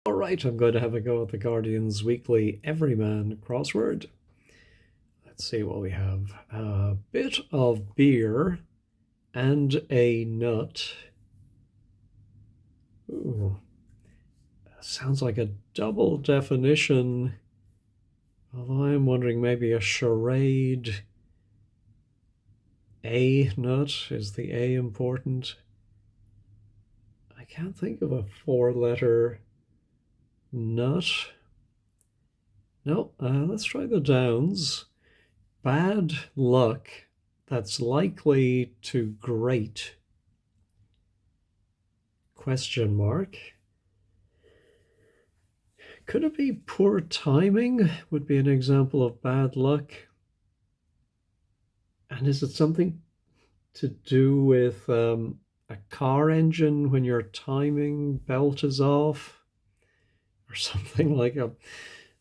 All right, I'm going to have a go at the Guardian's weekly Everyman crossword. Let's see what we have. A bit of beer and a nut. Ooh, sounds like a double definition, although I'm wondering maybe a charade. A nut, is the A important? I can't think of a four-letter nut. No, let's try the downs. Bad luck that's likely to grate. Question mark. Could it be poor timing would be an example of bad luck? And is it something to do with a car engine when your timing belt is off? Or something like a,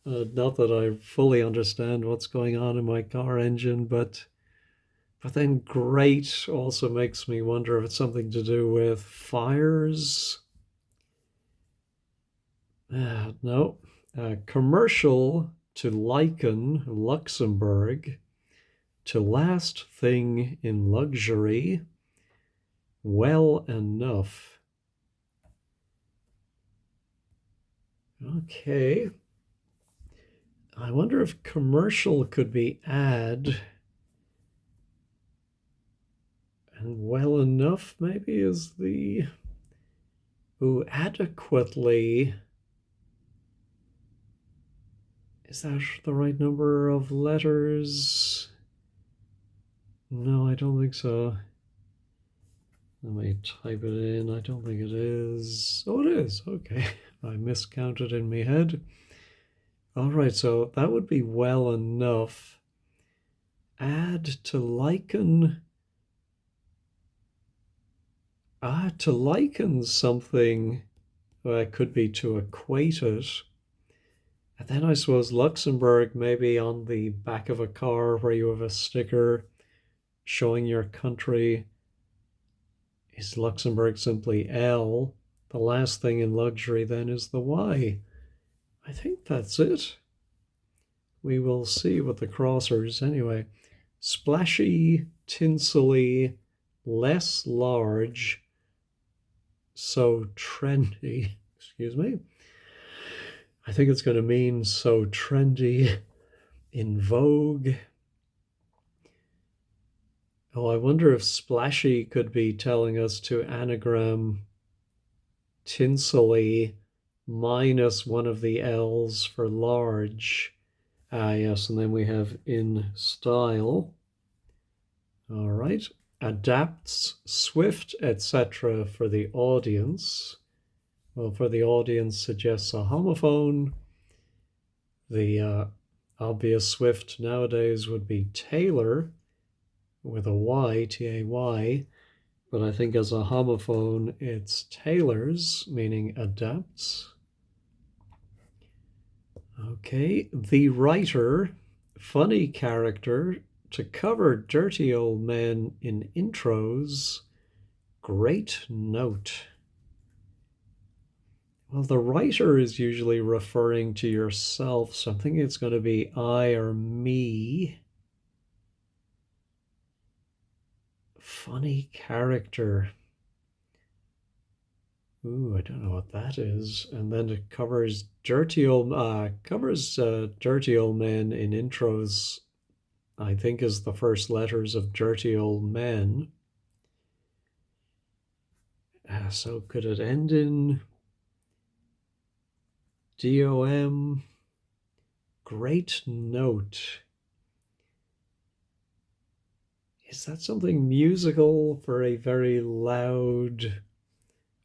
not that I fully understand what's going on in my car engine, but then great also makes me wonder if it's something to do with fires. No. Commercial to liken Luxembourg to last thing in luxury, well enough. Okay. I wonder if commercial could be add, and well enough maybe is the, ooh, adequately. Is that the right number of letters? No, I don't think so. Let me type it in. I don't think it is. Oh, it is. Okay. I miscounted in my head. All right, so that would be well enough. Add to liken. To liken something, well, it could be to equate it. And then I suppose Luxembourg, maybe on the back of a car where you have a sticker showing your country. Is Luxembourg simply L? The last thing in luxury then is the Y. I think that's it. We will see with the crossers anyway. Splashy, tinsely, less large, so trendy. Excuse me. I think it's going to mean so trendy, in vogue. Oh, I wonder if splashy could be telling us to anagram tinsely minus one of the L's for large. Ah, yes, and then we have in style. All right. Adapts, swift, etc. for the audience. Well, for the audience suggests a homophone. The obvious swift nowadays would be Taylor with a Y, T-A-Y. But I think as a homophone, it's Taylor's, meaning adapts. Okay, the writer, funny character, to cover dirty old men in intros, great note. Well, the writer is usually referring to yourself, so I'm thinking it's going to be I or me. Funny character. Ooh, I don't know what that is. And then it covers dirty old dirty old men in intros. I think is the first letters of dirty old men. So could it end in DOM? Great note. Is that something musical for a very loud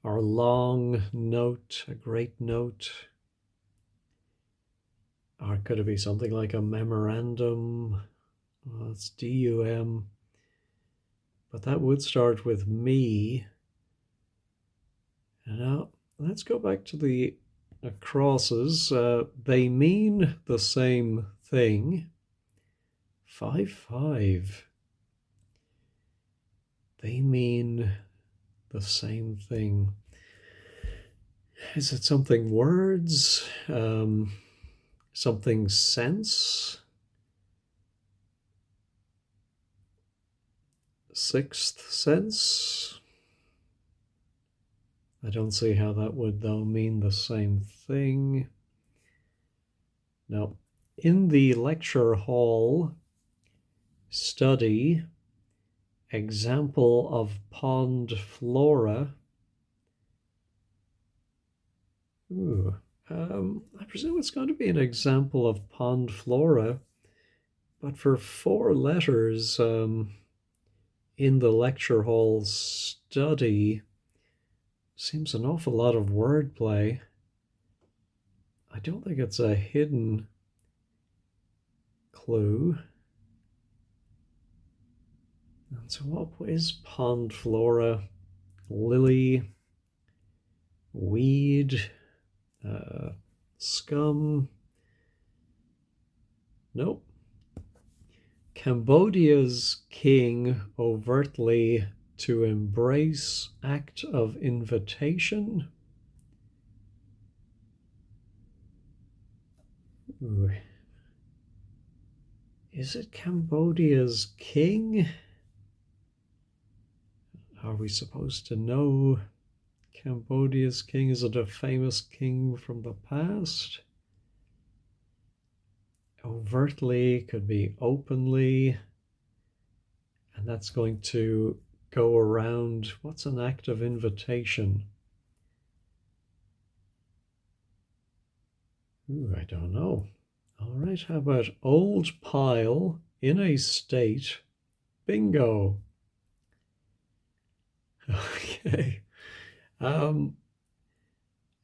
or long note, a great note? Or could it be something like a memorandum? Well, it's DUM. But that would start with me. And now let's go back to the crosses. They mean the same thing. 5-5. They mean the same thing. Is it something words? Something sense? Sixth sense? I don't see how that would, though, mean the same thing. Now, in the lecture hall, study, example of pond flora. Ooh, I presume it's going to be an example of pond flora, but for 4 letters in the lecture hall study seems an awful lot of wordplay. I don't think it's a hidden clue. And so what is pond flora? Lily, weed, scum. Nope. Cambodia's king overtly to embrace act of invitation. Ooh. Is it Cambodia's king? Are we supposed to know Cambodia's king? Is it a famous king from the past? Overtly could be openly, and that's going to go around. What's an act of invitation? Ooh, I don't know. All right, how about old pile in a state? Bingo. Okay.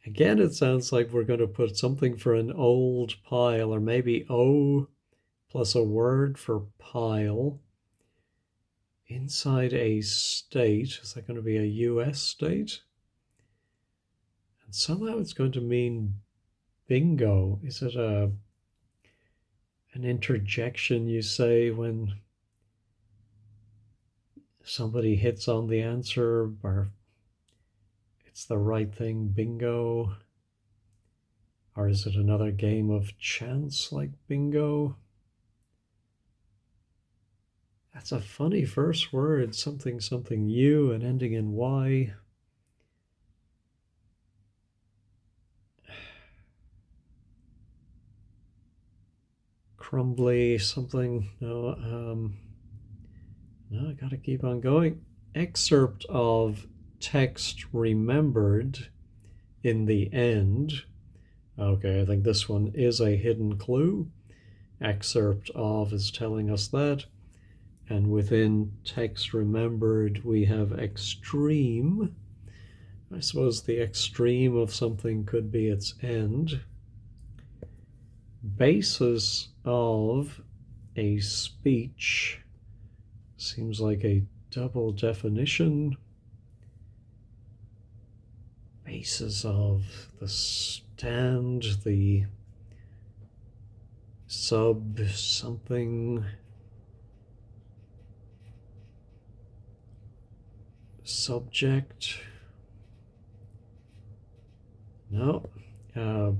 Again, it sounds like we're going to put something for an old pile, or maybe O plus a word for pile. Inside a state. Is that going to be a US state? And somehow it's going to mean bingo. Is it an interjection you say when somebody hits on the answer, or it's the right thing, bingo? Or is it another game of chance like bingo? That's a funny first word, something something U and ending in Y. Crumbly, something, no, I gotta keep on going. Excerpt of text remembered in the end. Okay, I think this one is a hidden clue. Excerpt of is telling us that. And within text remembered, we have extreme. I suppose the extreme of something could be its end. Basis of a speech seems like a double definition. Basis of the stand, the sub something. Subject. No.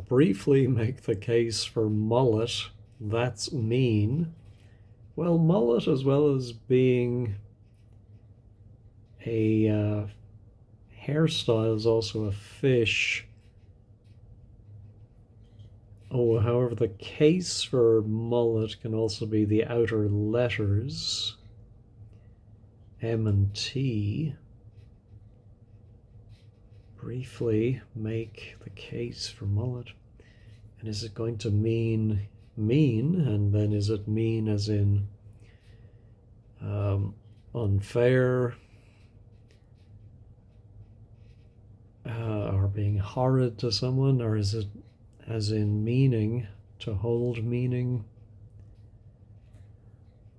Briefly make the case for mullet. That's mean. Well, mullet, as well as being a hairstyle, is also a fish. Oh, however, the case for mullet can also be the outer letters, M and T. Briefly make the case for mullet. And is it going to mean mean? And then is it mean as in unfair, or being horrid to someone? Or is it as in meaning, to hold meaning?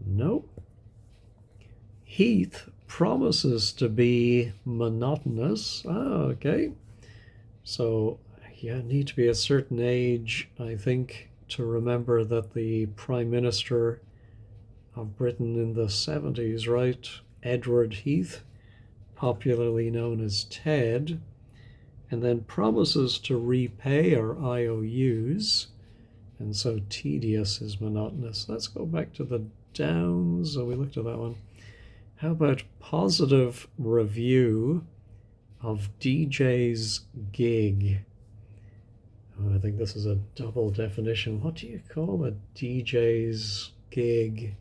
Nope. Heath promises to be monotonous. Okay. So you need to be a certain age, I think, to remember that the Prime Minister of Britain in the 70s, right? Edward Heath, popularly known as Ted, and then promises to repay our IOUs. And so tedious is monotonous. Let's go back to the downs. Oh, we looked at that one. How about positive review of DJ's gig? Oh, I think this is a double definition. What do you call a DJ's gig?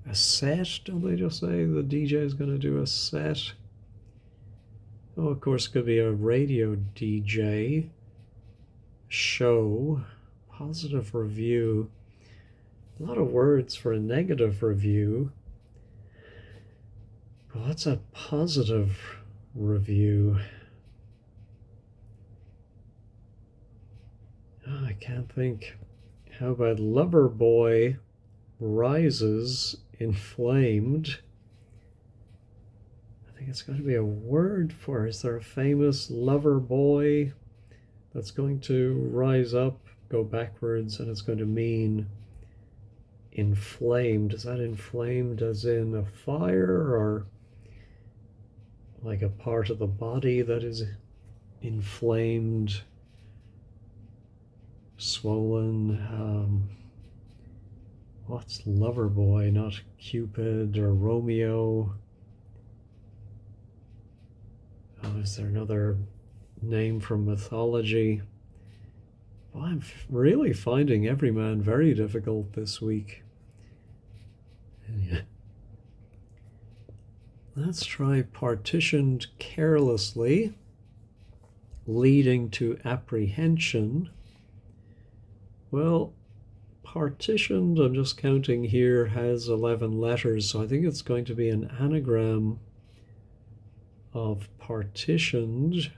A set? Don't they just say the DJ is going to do a set? Oh, of course, it could be a radio DJ show. Positive review. A lot of words for a negative review. What's a positive review? Oh, I can't think. How about lover boy rises inflamed? I think it's got to be a word for it. Is there a famous lover boy that's going to rise up, go backwards, and it's going to mean inflamed? Is that inflamed as in a fire, or like a part of the body that is inflamed, swollen? What's lover boy? Not Cupid or Romeo. Oh, is there another name from mythology? Well, I'm really finding Everyman very difficult this week. Yeah. Let's try partitioned carelessly, leading to apprehension. Well, partitioned, I'm just counting here, has 11 letters, so I think it's going to be an anagram of partitioned,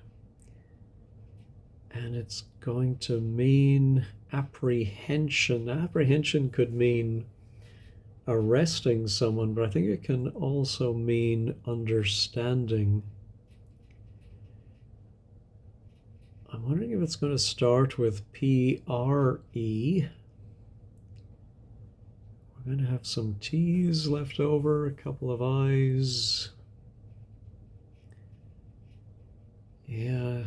and it's going to mean apprehension. Apprehension could mean arresting someone, but I think it can also mean understanding. I'm wondering if it's going to start with P-R-E. We're going to have some T's left over, a couple of I's. Yeah,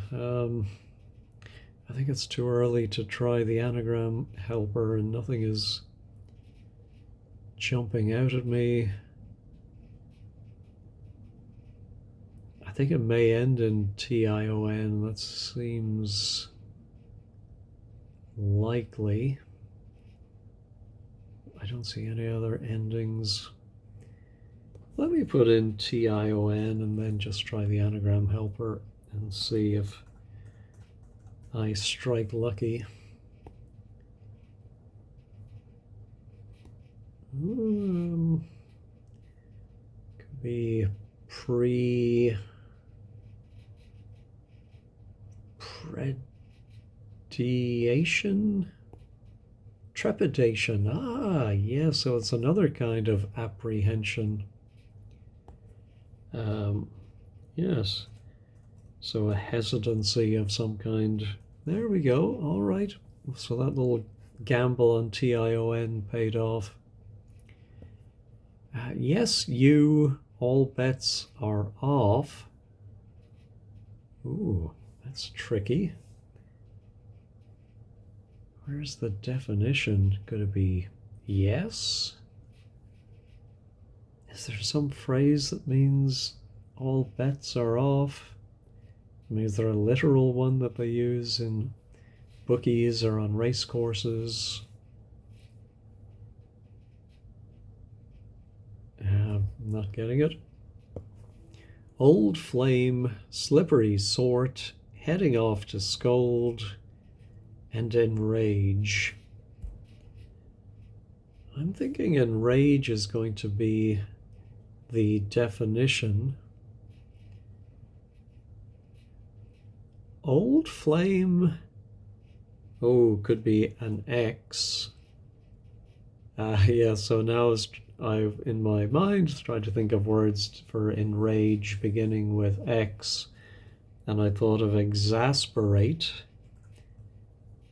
I think it's too early to try the anagram helper, and nothing is jumping out at me. I think it may end in T-I-O-N. That seems likely. I don't see any other endings. Let me put in T-I-O-N and then just try the anagram helper and see if I strike lucky. Could be predation? Trepidation. Ah, yeah, so it's another kind of apprehension. Yes. So a hesitancy of some kind. There we go. All right. So that little gamble on T-I-O-N paid off. Yes, you. All bets are off. Ooh, that's tricky. Where's the definition? Could it be yes? Is there some phrase that means all bets are off? I mean, is there a literal one that they use in bookies or on race courses? I'm not getting it. Old flame, slippery sort, heading off to scold and enrage. I'm thinking enrage is going to be the definition. Old flame, oh, could be an X. Yeah, so now I've in my mind tried to think of words for enrage beginning with X, and I thought of exasperate,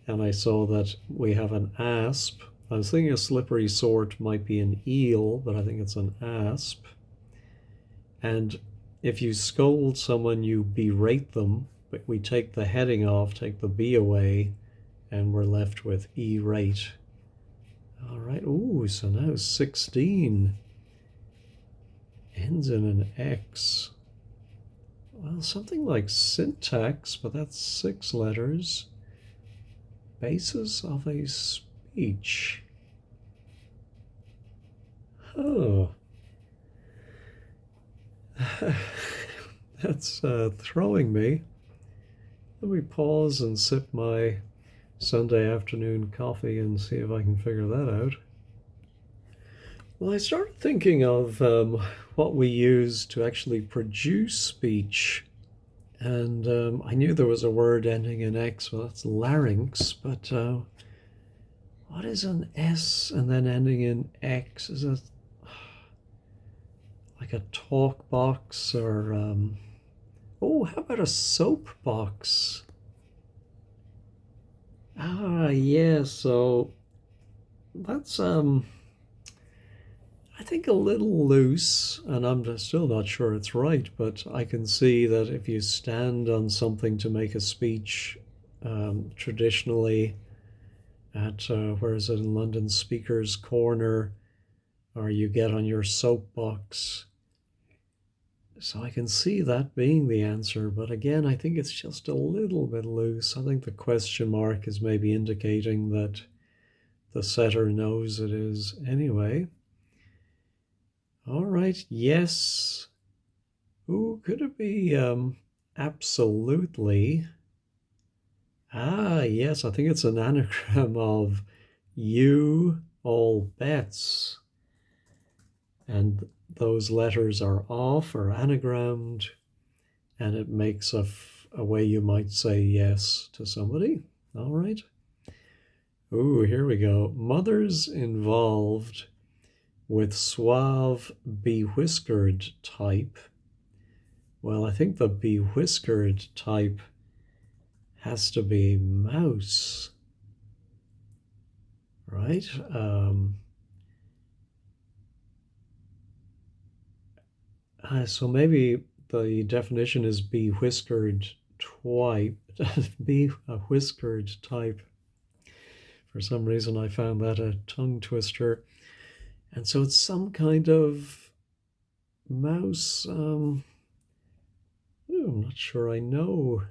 and I saw that we have an asp. I was thinking a slippery sort might be an eel, but I think it's an asp. And if you scold someone, you berate them, but we take the heading off, take the B away, and we're left with E-rate. All right, ooh, so now 16 ends in an X. Well, something like syntax, but that's 6 letters. Basis of a speech. Oh. That's throwing me. Let me pause and sip my Sunday afternoon coffee and see if I can figure that out. Well, I started thinking of what we use to actually produce speech. And I knew there was a word ending in X, well, that's larynx, but what is an S and then ending in X? Is it like a talk box or, oh, how about a soap box? Ah, yeah, so that's, I think a little loose, and I'm still not sure it's right, but I can see that if you stand on something to make a speech, traditionally at, where is it, in London, Speaker's Corner, or you get on your soapbox. So I can see that being the answer, but again, I think it's just a little bit loose. I think the question mark is maybe indicating that the setter knows it is anyway. All right, yes. Ooh, could it be absolutely? Ah, yes, I think it's an anagram of you all bets. And those letters are off or anagrammed, and it makes a way you might say yes to somebody. All right. Ooh, here we go. Mothers involved with suave, bewhiskered type. Well, I think the bewhiskered type has to be mouse, right? So maybe the definition is bewhiskered type. Be a whiskered type. For some reason, I found that a tongue twister. And so it's some kind of mouse. I'm not sure I know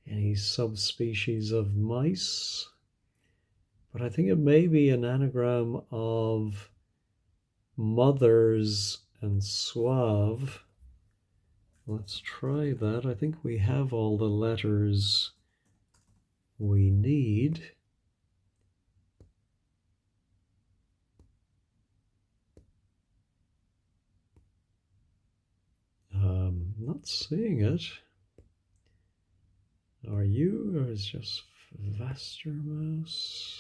any subspecies of mice, but I think it may be an anagram of mothers and suave. Let's try that. I think we have all the letters we need. Not seeing it. Are you, or is just Vastermouse?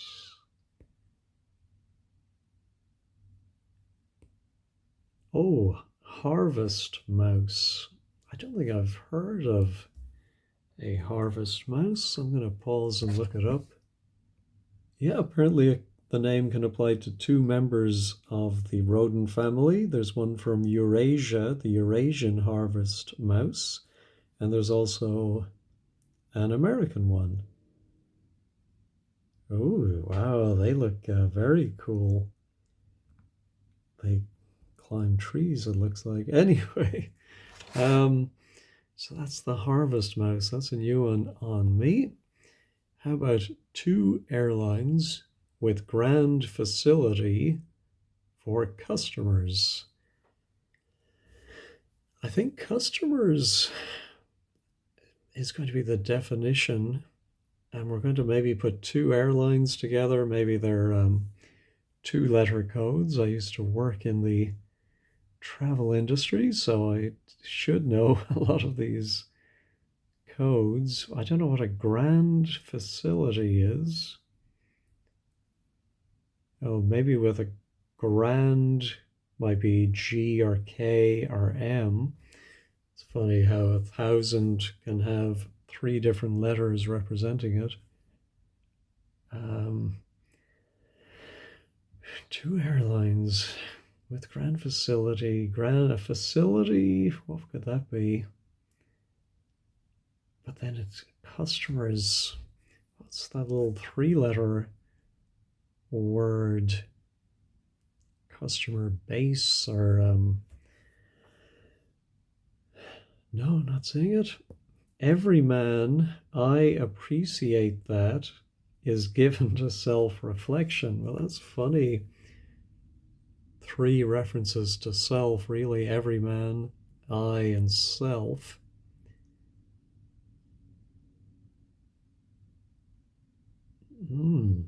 Oh, harvest mouse. I don't think I've heard of a harvest mouse. I'm going to pause and look it up. Yeah, apparently the name can apply to 2 members of the rodent family. There's one from Eurasia, the Eurasian harvest mouse, and there's also an American one. Oh, wow, they look very cool. They climb trees, it looks like. Anyway, so that's the harvest mouse. That's a new one on me. How about 2 airlines with grand facility for customers? I think customers is going to be the definition, and we're going to maybe put 2 airlines together. Maybe they're 2-letter codes. I used to work in the travel industry, so I should know a lot of these codes. I don't know what a grand facility is. Oh, maybe with a grand might be G or K or M. It's funny how 1,000 can have 3 different letters representing it. 2 airlines with grand facility. A facility, what could that be? but then it's customers. What's that little three-letter word? Customer base or no, not seeing it. Every man, I appreciate that, is given to self-reflection. Well, that's funny. Three references to self, really. Every man, I, and self. Hmm.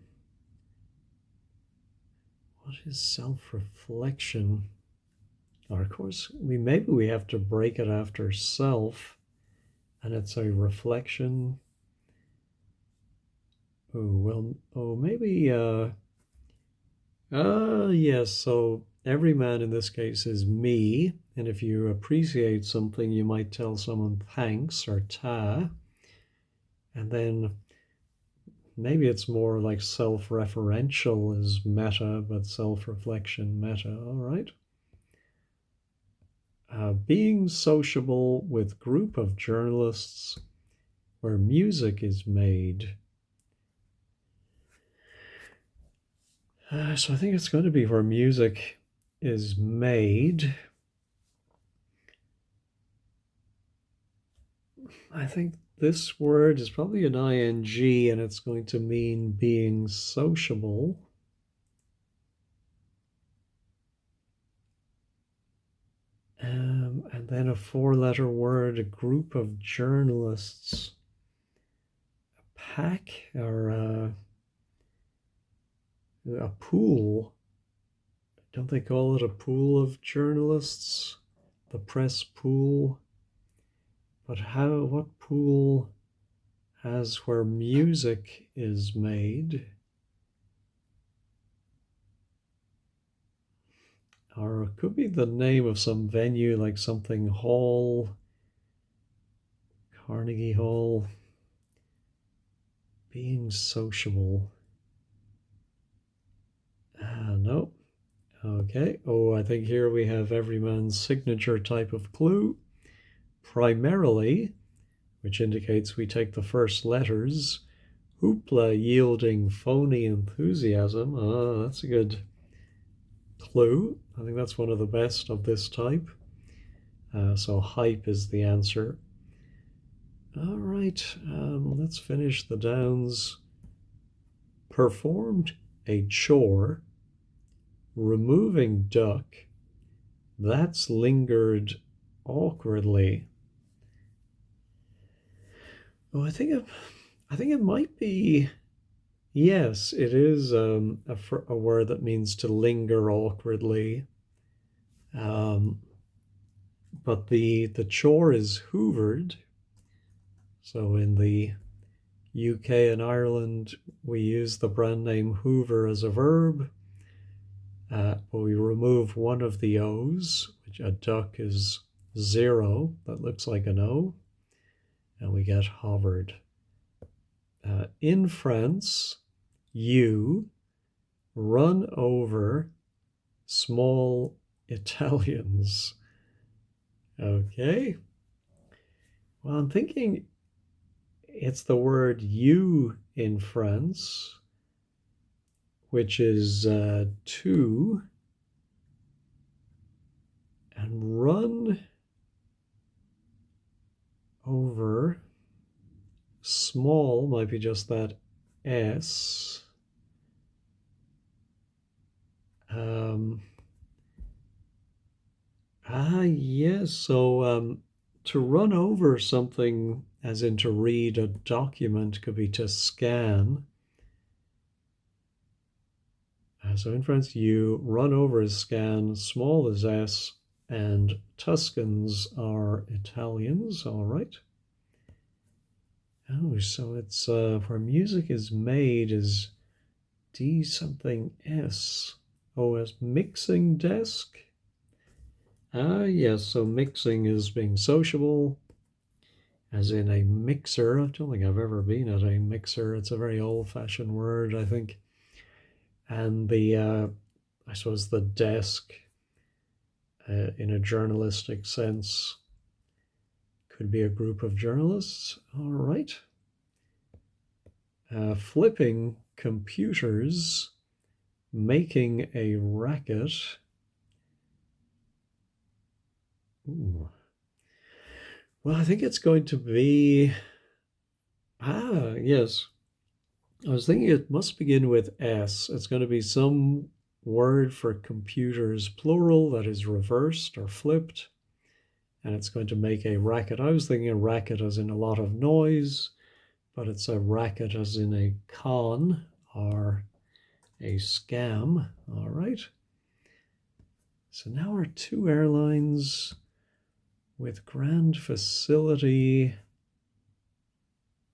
What is self-reflection? Or of course, maybe we have to break it after self, and it's a reflection. Oh well. Oh, maybe. Yes. So every man in this case is me, and if you appreciate something, you might tell someone thanks or ta, and then maybe it's more like self-referential is meta, but self-reflection meta. All right. Being sociable with group of journalists where music is made. So I think it's going to be where music is made. I think this word is probably an ing and it's going to mean being sociable. And then a four-letter word, a group of journalists. A pack or a pool. Don't they call it a pool of journalists? The press pool. But what pool has where music is made? Or it could be the name of some venue like something Hall, Carnegie Hall. Being sociable. No. Okay. Oh, I think here we have Everyman's signature type of clue. Primarily, which indicates we take the first letters. Hoopla yielding phony enthusiasm. That's a good clue. I think that's one of the best of this type. So hype is the answer. All right, let's finish the downs. Performed a chore, removing duck, that's lingered awkwardly. Oh, I think it might be. Yes, it is a word that means to linger awkwardly. But the chore is hoovered. So in the UK and Ireland, we use the brand name Hoover as a verb, but we remove one of the O's, which a duck is zero, that looks like an O, and we get hovered. In France, you run over small Italians. Okay. Well, I'm thinking it's the word you in France, which is to, and run over small might be just that S. Yes. So to run over something, as in to read a document, could be to scan. So in France, you run over is scan, small is S, and Tuscans are Italians. All right. Oh, so it's where music is made is D something S. Oh, as mixing desk. Yes, so mixing is being sociable, as in a mixer. I don't think I've ever been at a mixer. It's a very old-fashioned word, I think. And I suppose the desk, in a journalistic sense, Could be a group of journalists. All right. Flipping computers, making a racket. Ooh. Well, I think it's going to be. Yes. I was thinking it must begin with S. It's going to be some word for computers, plural, that is reversed or flipped. And it's going to make a racket. I was thinking a racket as in a lot of noise, but it's a racket as in a con or a scam. All right. So now our two airlines with grand facility.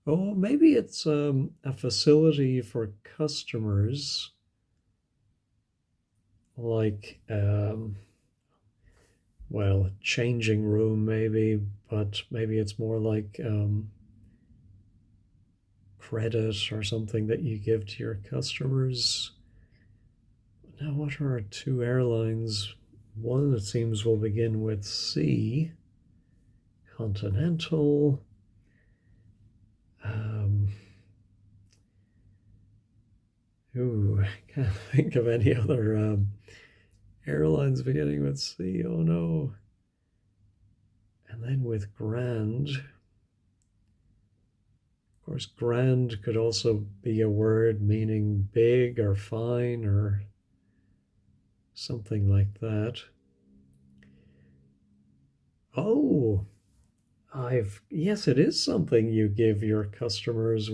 Oh, maybe it's a facility for customers, like, well, changing room maybe, but maybe it's more like credit or something that you give to your customers. Now, what are our two airlines? One, it seems, will begin with C, Continental. I can't think of any other airlines beginning with C. Oh no. And then with grand. Of course, grand could also be a word meaning big or fine or something like that. Oh, yes, it is something you give your customers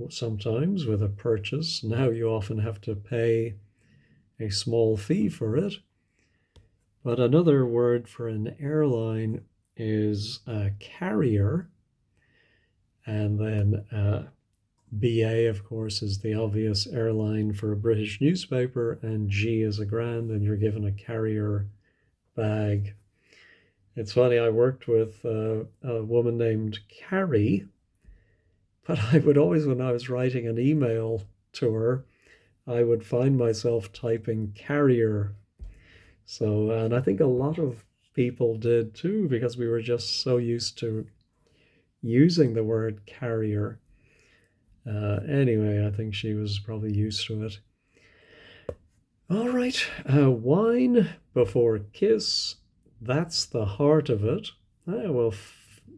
sometimes with a purchase. Now you often have to pay a small fee for it. But another word for an airline is a carrier. And then BA, of course, is the obvious airline for a British newspaper, and G is a grand, and you're given a carrier bag. It's funny, I worked with a woman named Carrie, but I would always, when I was writing an email to her, I would find myself typing carrier. So, and I think a lot of people did too, because we were just so used to using the word carrier. Anyway, I think she was probably used to it. All right, wine before kiss. That's the heart of it. Well,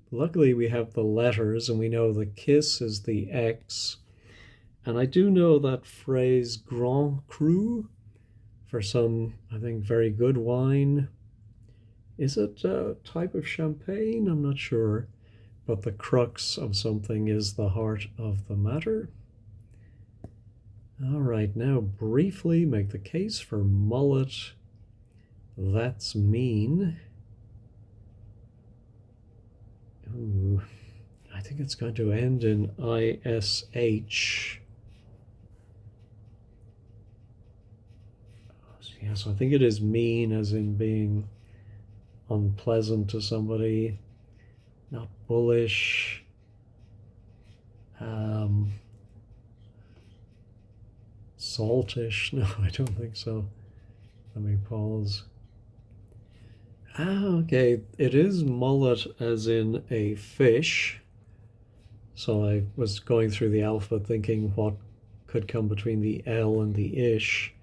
luckily we have the letters and we know the kiss is the X. And I do know that phrase Grand Cru for some, I think, very good wine. Is it a type of champagne? I'm not sure. But the crux of something is the heart of the matter. All right, now briefly make the case for mullet. That's mean. Ooh, I think it's going to end in ISH. Yeah, so I think it is mean as in being unpleasant to somebody, not bullish. Saltish. No, I don't think so. Let me pause. Okay. It is mullet as in a fish. So I was going through the alphabet thinking what could come between the L and the ish.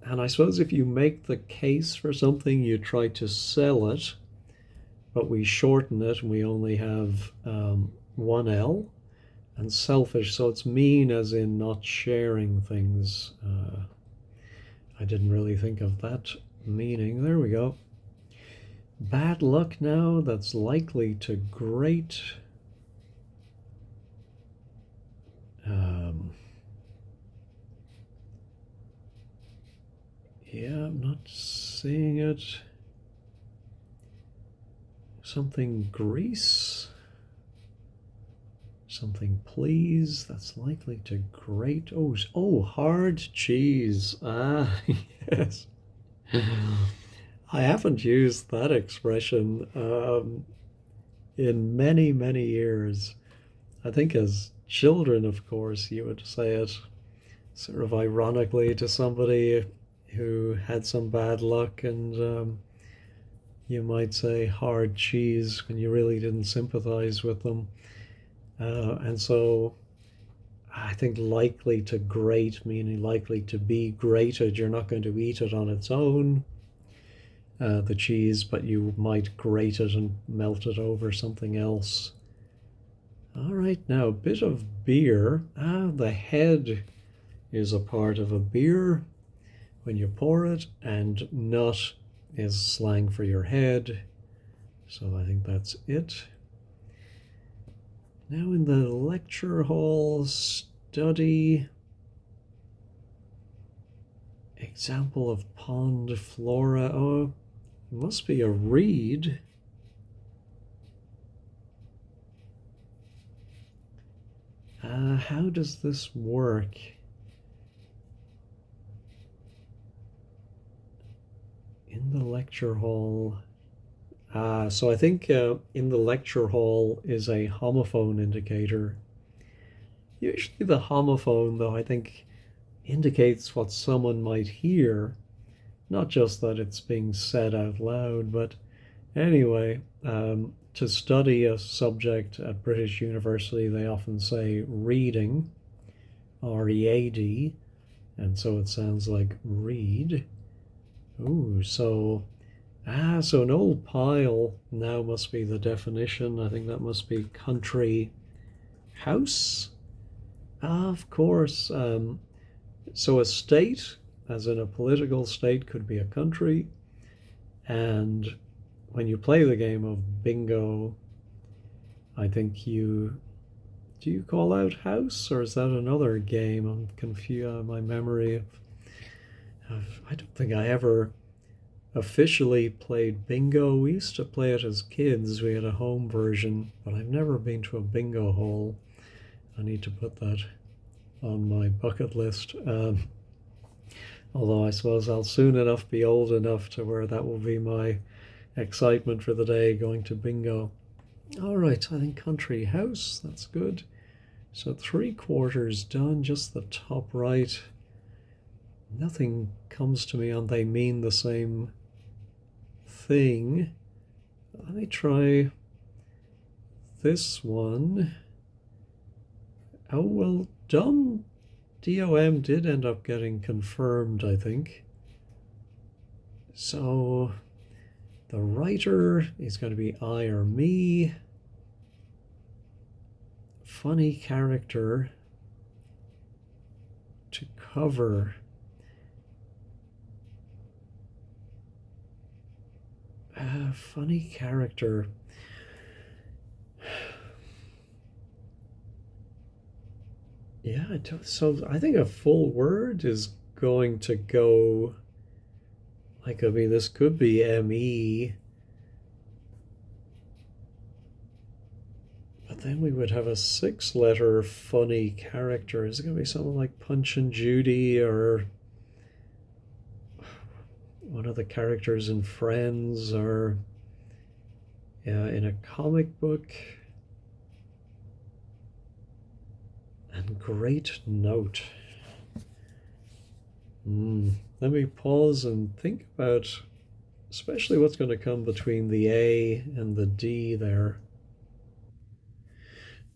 And I suppose if you make the case for something, you try to sell it, but we shorten it and we only have one L. And selfish, so it's mean as in not sharing things. I didn't really think of that meaning. There we go. Bad luck now, that's likely to great. Yeah, I'm not seeing it. Something grease. Something please, that's likely to grate. Oh, hard cheese. Yes. I haven't used that expression in many, many years. I think as children, of course, you would say it sort of ironically to somebody who had some bad luck, and you might say hard cheese when you really didn't sympathize with them. And so I think likely to grate, meaning likely to be grated. You're not going to eat it on its own, the cheese, but you might grate it and melt it over something else. All right, now a bit of beer. The head is a part of a beer when you pour it, and nut is slang for your head. So I think that's it. Now in the lecture hall, study. Example of pond flora. Oh, it must be a reed. How does this work? In the lecture hall. So I think in the lecture hall is a homophone indicator. Usually the homophone, though, I think indicates what someone might hear, not just that it's being said out loud. But anyway, to study a subject at British University, they often say reading, R-E-A-D, and so it sounds like read. Ooh, so an old pile now must be the definition. I think that must be country house. Of course. So a state, as in a political state, could be a country. And when you play the game of bingo, I think do you call out house, or is that another game? I'm confused. My memory of I don't think I ever officially played bingo. We used to play it as kids. We had a home version, but I've never been to a bingo hall. I need to put that on my bucket list. Although I suppose I'll soon enough be old enough to where that will be my excitement for the day, going to bingo. All right, I think country house, that's good. So 3/4 done, just the top right. Nothing comes to me on they mean the same thing. Let me try this one. Oh, well, DOM did end up getting confirmed, I think. So the writer is going to be I or me. Funny character to cover. Funny character. Yeah, so I think a full word is going to go like, I mean, this could be ME, but then we would have a 6-letter funny character. Is it going to be something like Punch and Judy, or one of the characters in Friends, or in a comic book? And great note. Let me pause and think about especially what's going to come between the A and the D there.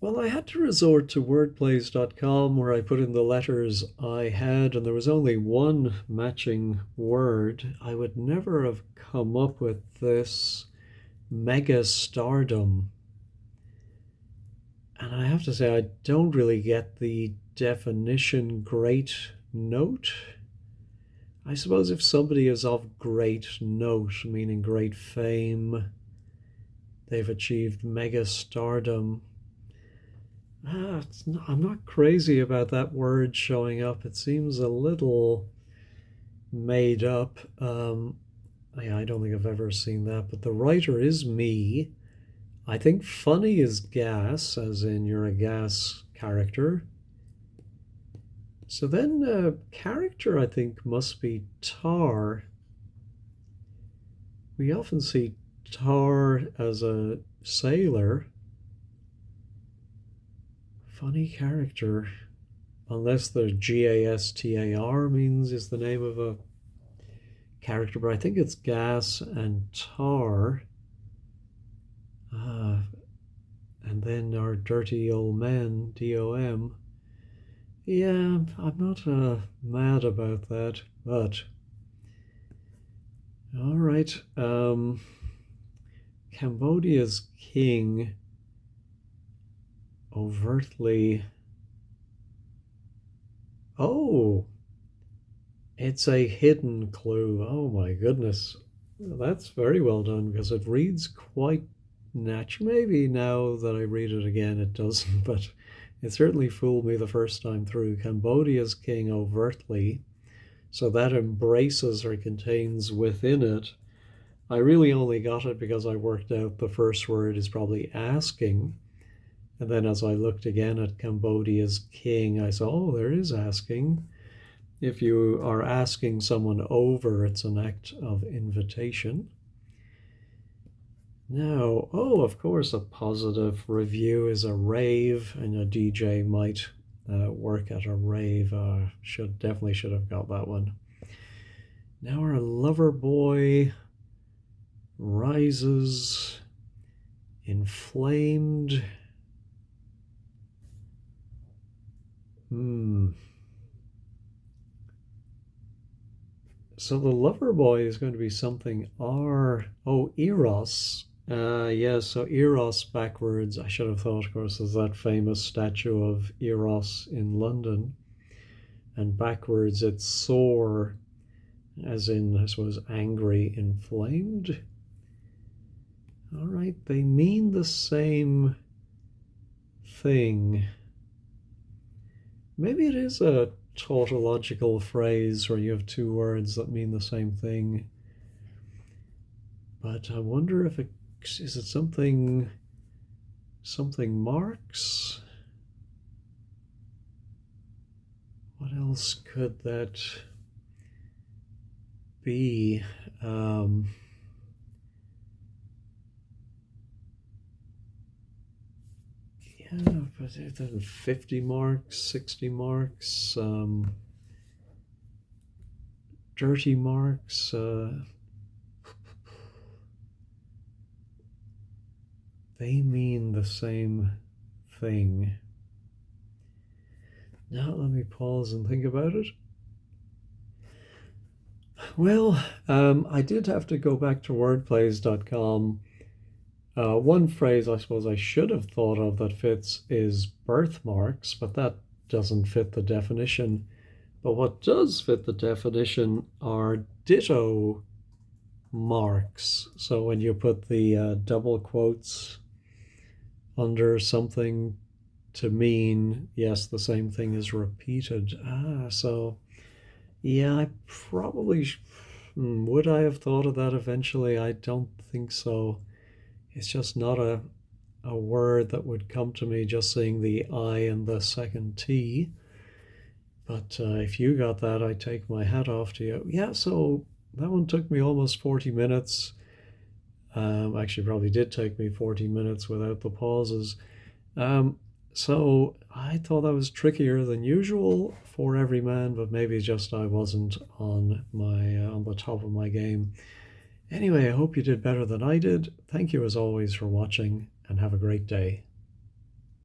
Well, I had to resort to wordplays.com, where I put in the letters I had, and there was only one matching word. I would never have come up with this mega stardom. And I have to say, I don't really get the definition great note. I suppose if somebody is of great note, meaning great fame, they've achieved mega stardom. I'm not crazy about that word showing up. It seems a little made up. I don't think I've ever seen that, but the writer is me. I think funny is gas, as in you're a gas character. So then character, I think, must be tar. We often see tar as a sailor. Funny character, unless the GASTAR means is the name of a character, but I think it's gas and tar. Uh, and then our dirty old men, DOM. Yeah, I'm not mad about that, but all right. Cambodia's king overtly. Oh, it's a hidden clue. Oh my goodness. That's very well done because it reads quite natural. Maybe now that I read it again, it doesn't, but it certainly fooled me the first time through. Cambodia's king overtly. So that embraces or contains within it. I really only got it because I worked out the first word is probably asking. And then as I looked again at Cambodia's king, I saw, oh, there is asking. If you are asking someone over, it's an act of invitation. Now, oh, of course, a positive review is a rave, and a DJ might work at a rave. Definitely should have got that one. Now our lover boy rises, inflamed. So the lover boy is going to be something Eros. Yeah, so Eros backwards, I should have thought, of course, is that famous statue of Eros in London. And backwards it's sore, as in, I suppose, angry, inflamed. All right, they mean the same thing. Maybe it is a tautological phrase where you have two words that mean the same thing. But I wonder if is it something marks? What else could that be? Yeah, but 50 marks, 60 marks, dirty marks. They mean the same thing. Now let me pause and think about it. Well, I did have to go back to wordplays.com. One phrase I suppose I should have thought of that fits is birthmarks, but that doesn't fit the definition. But what does fit the definition are ditto marks. So when you put the double quotes under something to mean, yes, the same thing is repeated. So yeah, I probably would I have thought of that eventually? I don't think so. It's just not a word that would come to me just seeing the I and the second T. But if you got that, I take my hat off to you. Yeah, so that one took me almost 40 minutes. Actually, probably did take me 40 minutes without the pauses. So I thought that was trickier than usual for Everyman, but maybe just I wasn't on the top of my game. Anyway, I hope you did better than I did. Thank you as always for watching, and have a great day.